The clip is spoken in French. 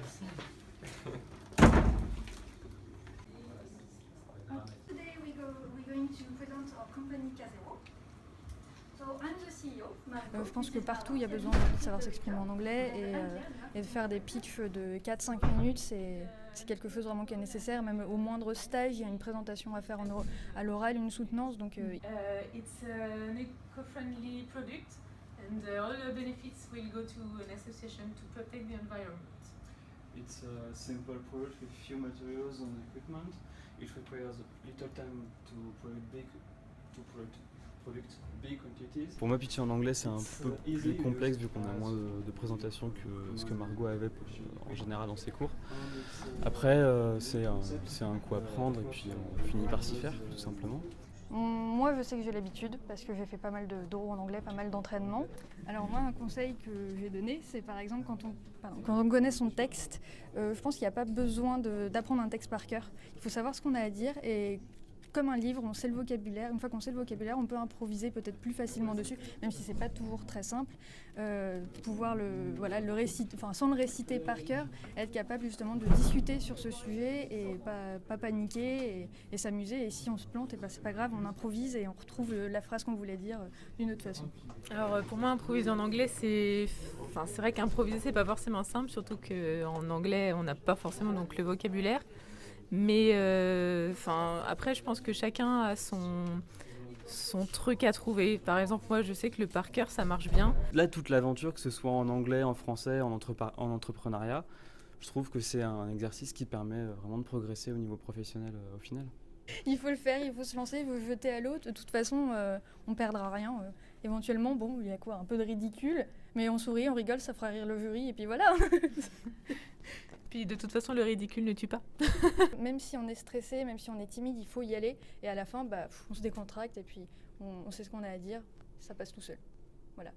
facile. Today we're going to present our company Casero. So I'm the CEO. Je pense que partout il y a besoin de savoir s'exprimer en anglais et de faire des pitchs de 4-5 minutes, c'est quelque chose vraiment qui est nécessaire. Même au moindre stage, il y a une présentation à faire à l'oral, une soutenance. Donc, It's an eco-friendly product and all the benefits will go to an association to protect the environment. It's a simple product with few materials and equipment. It requires little time to produce big quantities. Pour moi, pitcher en anglais, c'est un peu plus complexe vu qu'on a moins de présentations que ce que Margot avait en général dans ses cours. Après, c'est un coup à prendre et puis on finit par s'y faire, tout simplement. Moi, je sais que j'ai l'habitude parce que j'ai fait pas mal d'oraux en anglais, pas mal d'entraînement. Alors moi, un conseil que j'ai donné, c'est par exemple quand on connaît son texte, je pense qu'il n'y a pas besoin d'apprendre un texte par cœur. Il faut savoir ce qu'on a à dire et comme un livre, on sait le vocabulaire. Une fois qu'on sait le vocabulaire, on peut improviser peut-être plus facilement dessus, même si c'est pas toujours très simple. Pouvoir le réciter, sans le réciter par cœur, être capable justement de discuter sur ce sujet et pas paniquer et s'amuser. Et si on se plante, c'est pas grave, on improvise et on retrouve la phrase qu'on voulait dire d'une autre façon. Alors pour moi, improviser en anglais, c'est vrai qu'improviser c'est pas forcément simple, surtout qu'en anglais on n'a pas forcément donc le vocabulaire. Mais après, je pense que chacun a son truc à trouver. Par exemple, moi, je sais que le par cœur, ça marche bien. Là, toute l'aventure, que ce soit en anglais, en français, en entrepreneuriat, je trouve que c'est un exercice qui permet vraiment de progresser au niveau professionnel au final. Il faut le faire, il faut se lancer, il faut se jeter à l'eau. De toute façon, on perdra rien. Éventuellement, bon, il y a quoi, un peu de ridicule, mais on sourit, on rigole, ça fera rire le jury, et puis voilà. Puis de toute façon, le ridicule ne tue pas. Même si on est stressé, même si on est timide, il faut y aller. Et à la fin, on se décontracte et puis on sait ce qu'on a à dire. Ça passe tout seul. Voilà.